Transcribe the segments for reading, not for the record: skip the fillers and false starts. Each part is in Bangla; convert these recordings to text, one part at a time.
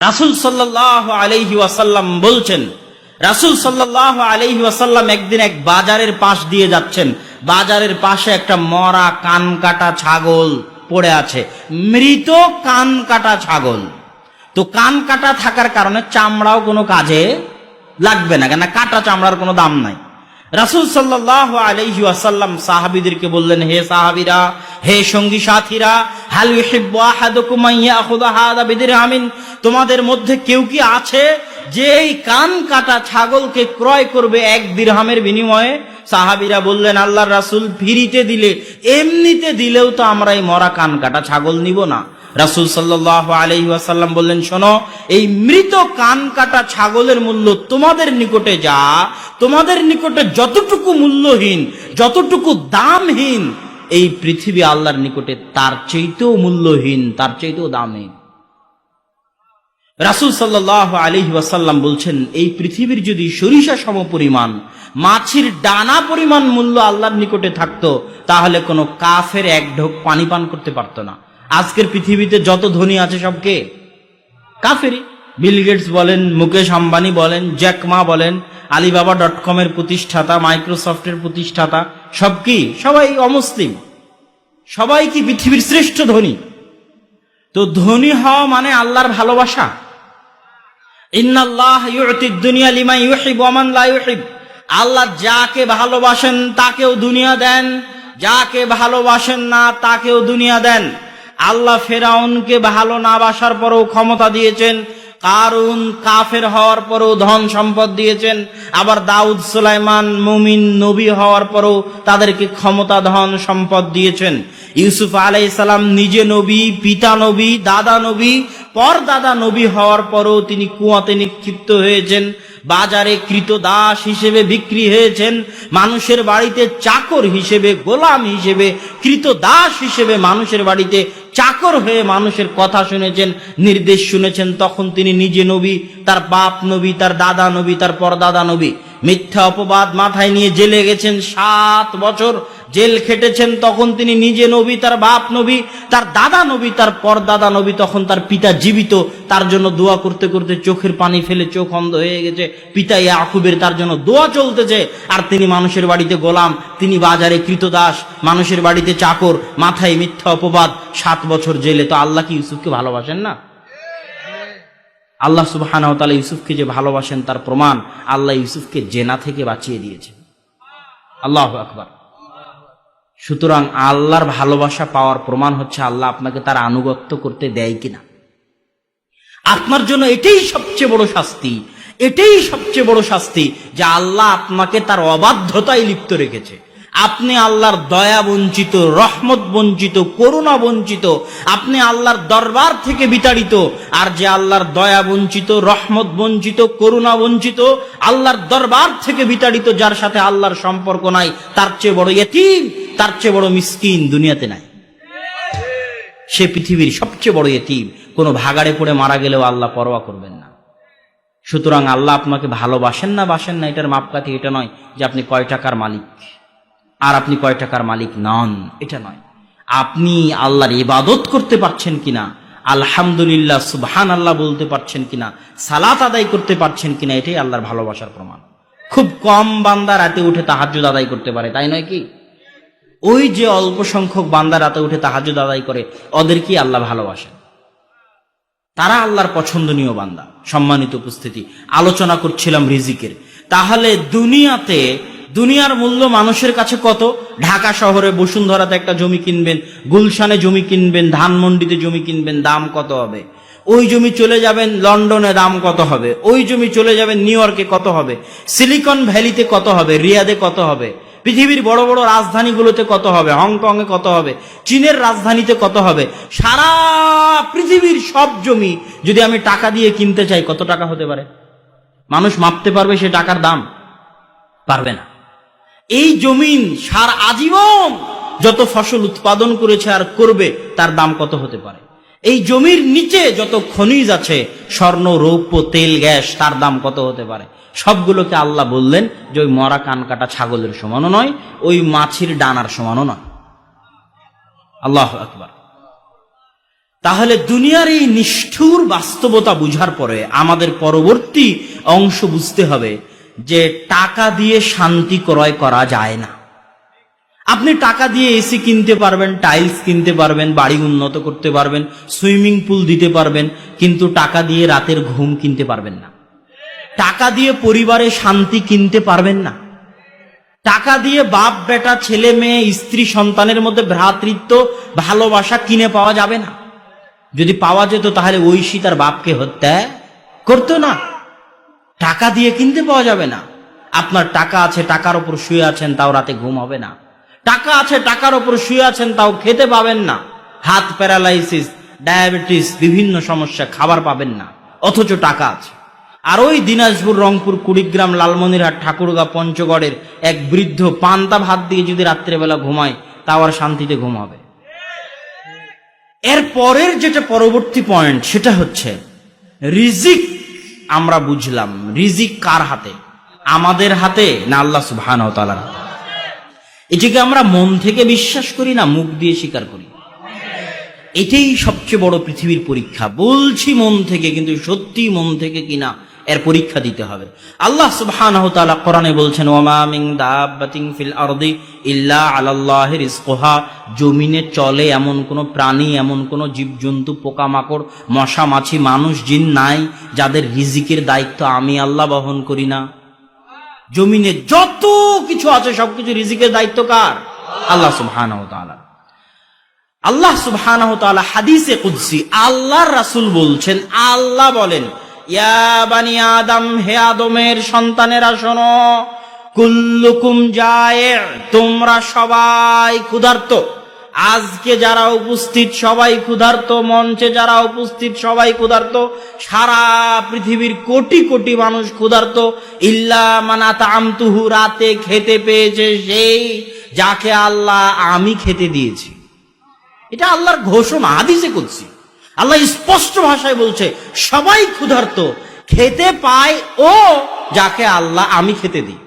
রাসূল সাল্লাল্লাহু আলাইহি ওয়াসাল্লাম বলছেন, রাসূল সাল্লাল্লাহু আলাইহি ওয়াসাল্লাম একদিন এক বাজারের পাশ দিয়ে যাচ্ছেন। বাজারের পাশে একটা মরা কান কাটা ছাগল পড়ে আছে, মৃত কান কাটা ছাগল। তো কান কাটা থাকার কারণে চামড়াও কোনো কাজে লাগবে না, কেন কাটা চামড়ার কোনো দাম নাই। রাসূল সাল্লাল্লাহু আলাইহি ওয়াসাল্লাম সাহাবীদেরকে বললেন, হে সাহাবীরা, হে সঙ্গী সাথীরা, হাল ইউহিব্বু আহাদুকুম আন ইয়াখুযা হাযা বিদিরহামিন, তোমাদের মধ্যে কেউ কি আছে যে এই কান কাটা ছাগলকে ক্রয় করবে 1 দিরহামের বিনিময়ে? সাহাবীরা বললেন, আল্লাহর রাসূল, ফ্রিতে দিলে, এমনিতে দিলেও তো আমরা এই মরা কান কাটা ছাগল নিব না। রাসূল সাল্লাল্লাহু আলাইহি ওয়াসাল্লাম বললেন, শোনো, এই মৃত কান কাটা ছাগলের মূল্য তোমাদের নিকটে যা, তোমাদের নিকটে যতটুকু মূল্যহীন, যতটুকু দামহীন, এই পৃথিবী আল্লাহর নিকটে তার চাইতেও মূল্যহীন, তার চাইতেও দামহীন। রাসূল সাল্লাল্লাহু আলাইহি ওয়াসাল্লাম বলছেন, এই পৃথিবীর যদি সরিষা সম পরিমাণ, মাছির ডানা পরিমাণ মূল্য আল্লাহর নিকটে থাকতো, তাহলে কোনো কাফের এক ঢোক পানি পান করতে পারতো না। আজকের পৃথিবীতে যত ধনী আছে সব কে? কাফেরই। বিল গেটস বলেন, মুকেশ আম্বানি বলেন, জ্যাক মা বলেন, alibaba.com এর প্রতিষ্ঠাতা, মাইক্রোসফটের প্রতিষ্ঠাতা, সব কি? সবাই অমুসলিম। সবাই কি পৃথিবীর শ্রেষ্ঠ ধনী? তো ধনী হওয়া মানে আল্লাহর ভালোবাসা। ইন্নাল্লাহ ইউতিদ দুনিয়া লিমান ইউহিব ওয়া মান লা ইউহিব, আল্লাহ যাকে ভালোবাসেন তাকেও দুনিয়া দেন, যাকে ভালোবাসেন না তাকেও দুনিয়া দেন। আল্লাহ ফেরাউনকে ভালো না বাসার পরেও ক্ষমতা দিয়েছেন, কারুন কাফের হওয়ার পরেও ধন সম্পদ দিয়েছেন, আবার দাউদ সুলাইমান মুমিন নবী হওয়ার পরেও তাদেরকে ক্ষমতা, ধন সম্পদ দিয়েছেন। ইউসুফ আলাইহিস সালাম নিজে নবী, পিতা নবী, দাদা নবী, পরদাদা নবী হওয়ার পরেও তিনি কুয়াতে নিক্ষিপ্ত হয়েছেন, বাজারে কৃতদাস হিসেবে বিক্রি হয়েছেন, মানুষের বাড়িতে চাকর হিসেবে, গোলাম হিসেবে, কৃতদাস হিসেবে মানুষের বাড়িতে চাকর হয়ে মানুষের কথা শুনেছেন, নির্দেশ শুনেছেন। তখন তিনি নিজে নবী, তার বাপ নবী, তার দাদা নবী, তার পরদাদা নবী। মিথ্যা অপবাদ মাথায় নিয়ে জেলে গেছেন, 7 বছর জেল খেটেছেন। তখন তিনি নিজে নবী, তার বাপ নবী, তার দাদা নবী, তার পরদাদা নবী। তখন তার পিতা জীবিত, তার জন্য দোয়া করতে করতে চোখের পানি ফেলে চোখ অন্ধ হয়ে গেছে। পিতা ইয়াকুবের তার জন্য দোয়া চলতেছে, আর তিনি মানুষের বাড়িতে গোলাম, তিনি বাজারে কৃতদাস, মানুষের বাড়িতে চাকর, মাথায় মিথ্যা অপবাদ, 7 বছর জেলে। তো আল্লাহ কি ইউসুফকে ভালোবাসেন না? আল্লাহ সুবহানাহু ওয়া তাআলা ইউসুফকে যে ভালোবাসেন তার প্রমাণ, আল্লাহ ইউসুফকে জেনা থেকে বাঁচিয়ে দিয়েছেন। আল্লাহু আকবার। সুতরাং আল্লাহর ভালোবাসা পাওয়ার প্রমাণ হচ্ছে আল্লাহ আপনাকে তার আনুগত্য করতে দেয় কিনা। আপনার জন্য এটাই সবচেয়ে বড় শাস্তি, এটাই সবচেয়ে বড় শাস্তি যে আল্লাহ আপনাকে তার অবাধ্যতায় লিপ্ত রেখেছে। আপনি আল্লাহর দয়া বঞ্চিত, রহমত বঞ্চিত, করুণা বঞ্চিত, আপনি আল্লাহর দরবার থেকে বিতাড়িত। আর যে আল্লাহর দয়া বঞ্চিত, রহমত বঞ্চিত, করুণা বঞ্চিত, আল্লাহর দরবার থেকে বিতাড়িত, যার সাথে আল্লাহর সম্পর্ক নাই, তার চেয়ে বড় ইতিম, তার চেয়ে বড় মিসকিন দুনিয়াতে নাই। সে পৃথিবীর সবচেয়ে বড় ইতিম। কোনো ভাগাড়ে পড়ে মারা গেলেও আল্লাহ পরোয়া করবেন না। সুতরাং আল্লাহ আপনাকে ভালোবাসেন না বাসেন না, এটার মাপকাঠি এটা নয় যে আপনি কয় টাকার মালিক আর আপনি কয় টাকার মালিক নন, এটা নয়। আপনি আল্লাহর ইবাদত করতে পারছেন কিনা, আলহামদুলিল্লাহ সুবহানাল্লাহ বলতে পারছেন কিনা, সালাত আদায় করতে পারছেন কিনা, এটাই আল্লাহর ভালোবাসার প্রমাণ। খুব কম বান্দা রাতে উঠে তাহাজ্জুদ আদায় করতে পারে, তাই নয় কি? ওই যে অল্প সংখ্যক বান্দা রাতে উঠে তাহাজ্জুদ আদায় করে, ওদেরকেই আল্লাহ ভালোবাসেন। তারা আল্লাহর পছন্দনীয় বান্দা। সম্মানিত উপস্থিতি, আলোচনা করছিলাম রিজিকের। তাহলে দুনিয়াতে, দুনিয়ার মূল্য মানুষের কাছে কত? ঢাকা শহরে বসুন্ধরাতে একটা জমি কিনবেন, গুলশানে জমি কিনবেন, ধানমন্ডিতে জমি কিনবেন, দাম কত হবে? ওই জমি চলে যাবেন লন্ডনে, দাম কত হবে? ওই জমি চলে যাবেন নিউ ইয়র্কে, কত হবে? সিলিকন ভ্যালিতে কত হবে? রিয়াদে কত হবে? পৃথিবীর বড় বড় রাজধানীগুলোতে কত হবে? হংকং এ কত হবে? চীনের রাজধানীতে কত হবে? সারা পৃথিবীর সব জমি যদি আমি টাকা দিয়ে কিনতে চাই, কত টাকা হতে পারে? মানুষ মাপতে পারবে সে টাকার দাম? পারবে না। এই জমিন সারা আজীবন যত ফসল উৎপাদন করেছে আর করবে, তার দাম কত হতে পারে? এই জমির নিচে যত খনিজ আছে, স্বর্ণ, রৌপ্য, তেল, গ্যাস, তার দাম কত হতে পারে? সবগুলোকে আল্লাহ বললেন যে ওই মরা কান কাটা ছাগলের সমানও নয়, ওই মাছির ডানার সমানও নয়। আল্লাহু আকবার। তাহলে দুনিয়ার এই নিষ্ঠুর বাস্তবতা বুঝার পরে আমাদের পরবর্তী অংশ বুঝতে হবে যে টাকা দিয়ে শান্তি ক্রয় করা যায় না। আপনি টাকা দিয়ে এসি কিনতে পারবেন, টাইলস কিনতে পারবেন, বাড়ি উন্নত করতে পারবেন, সুইমিং পুল দিতে পারবেন, কিন্তু টাকা দিয়ে রাতের ঘুম কিনতে পারবেন না। টাকা দিয়ে পরিবারে শান্তি কিনতে পারবেন না। টাকা দিয়ে বাপ বেটা, ছেলে মেয়ে, স্ত্রী সন্তানের মধ্যে ভ্রাতৃত্ব, ভালোবাসা কিনে পাওয়া যাবে না। যদি পাওয়া যেত তাহলে ঐশী তার বাপকে হত্যা করতো না। টাকা দিয়ে কিনতে পাওয়া যাবে না। আপনার টাকা আছে, টাকার উপর শুয়ে আছেন, তাও রাতে ঘুম হবে না। টাকা আছে, টাকার উপর শুয়ে আছেন, তাও খেতে পাবেন না। হাত প্যারালাইসিস, ডায়াবেটিস, বিভিন্ন সমস্যা, খাবার পাবেন না, অথচ টাকা আছে। আর ওই দিনাজপুর, রংপুর, কুড়িগ্রাম, লালমনিরহাট, ঠাকুরগাঁ, পঞ্চগড়ের এক বৃদ্ধ পান্তা ভাত দিয়ে যদি রাত্রেবেলা ঘুমায়, তাও আর শান্তিতে ঘুম হবে। এর পরের যেটা পরবর্তী পয়েন্ট, সেটা হচ্ছে রিজিক। আমরা বুঝলাম রিজিক কার হাতে? আমাদের হাতে না আল্লাহ সুবহানাহু ওয়া তাআলার হাতে? এটাকে আমরা মন থেকে বিশ্বাস করি না মুখ দিয়ে স্বীকার করি? এটাই সবচেয়ে বড় পৃথিবীর পরীক্ষা। বলছি মন থেকে, কিন্তু সত্যি মন থেকে কিনা এর পরীক্ষা দিতে হবে। আল্লাহ সুবহানাহু ওয়া তাআলা কোরআনে বলছেন, ওয়ামা মিন দাব্বাতিন ফিল আরদি ইল্লা আলাল্লাহি রিজকুহা। জমিনে চলে এমন কোন প্রাণী, এমন কোন জীবজন্তু, পোকামাকড়, মশা মাছি, মানুষ জিন নাই যাদের রিজিকের দায়িত্ব আমি আল্লাহ বহন করি না। জমিনে যত কিছু আছে সবকিছু রিজিকের দায়িত্ব কার? আল্লাহ সুবহানাহু ওয়া তাআলা। আল্লাহ সুবহানাহু ওয়া তাআলা হাদিসে কুদসি, আল্লাহর রাসূল বলছেন, আল্লাহ বলেন, ইয়া বানি আদম, হে আদমের সন্তানেরা শোনো, কুল্লুকুম জায়ে', তোমরা সবাই ক্ষুধার্ত। আজকে যারা উপস্থিত সবাই ক্ষুধার্ত, মঞ্চে যারা উপস্থিত সবাই ক্ষুধার্ত, সারা পৃথিবীর কোটি কোটি মানুষ ক্ষুধার্ত। ইল্লা মান আত'আমতুহু, রাতে খেতে পেয়েছে সেই যাকে আল্লাহ আমি খেতে দিয়েছি। এটা আল্লাহর ঘোষণা, হাদিসে কুদসি। আল্লাহ স্পষ্ট ভাষায় বলছে সবাই ক্ষুধার্ত, খেতে পায় ও যাকে আল্লাহ আমি খেতে দিই।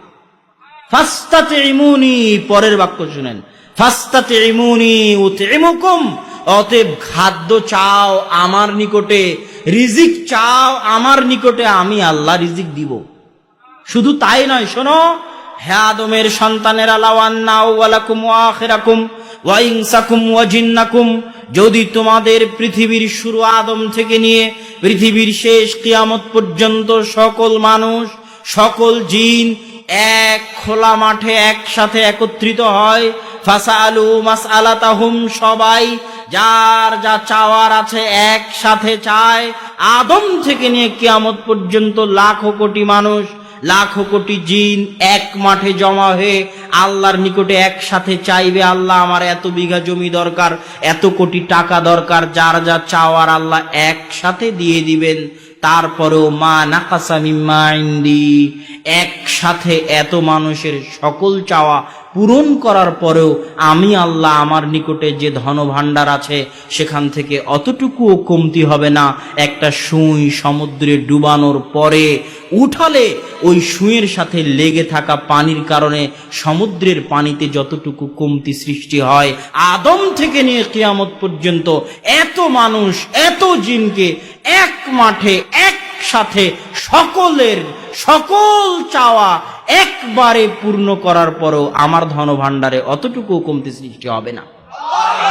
ফাস্তাতিমুনি, পরের বাক্য শুনেন, ফাস্তাতিমুনি উতইমুকুম, অতএব খাদ্য চাও আমার নিকটে, রিজিক চাও আমার নিকটে, আমি আল্লাহ রিজিক দিব। শুধু তাই নয়, শোনো হে আদমের সন্তানেরা, লাউ আন্না আউওয়ালাকুম ওয়া আখিরাকুম ওয়া ইনসাকুম ওয়া জিন্নাকুম, যদি তোমাদের পৃথিবীর শুরু আদম থেকে নিয়ে পৃথিবীর শেষ কিয়ামত পর্যন্ত সকল মানুষ, সকল জিন এক খোলা মাঠে একসাথে একত্রিত হয়, ফাসালু মাসআলাতাহুম, সবাই যার যা চাওয়ার আছে একসাথে চায়, আদম থেকে নিয়ে কিয়ামত পর্যন্ত লাখো কোটি মানুষ, লাখো কোটি জিন এক মাঠে জমা হয়ে আল্লাহর নিকটে একসাথে চাইবে, আল্লাহ আমার এত বিঘা জমি দরকার, এত কোটি টাকা দরকার, যার যা চাওয়ার আল্লাহ একসাথে দিয়ে দিবেন। তারপরেও মা নাকাসা মিম্মা ইনদি, একসাথে এত মানুষের সকল চাওয়া পূরণ করার পরেও আমি আল্লাহ আমার নিকটে যে ধন ভাণ্ডার আছে সেখান থেকে অতটুকুও কমতি হবে না। একটা সুই সমুদ্রে ডুবানোর পরে উঠালে ওই সুঁয়ের সাথে লেগে থাকা পানির কারণে সমুদ্রের পানিতে যতটুকু কমতি সৃষ্টি হয়, আদম থেকে নিয়ে কিয়ামত পর্যন্ত এত মানুষ, এত জিনকে এক মাঠে একসাথে সকলের সকল চাওয়া একবারে পূর্ণ করার পরও আমার ধন ভাণ্ডারে অতটুকু কমতি সৃষ্টি হবে না।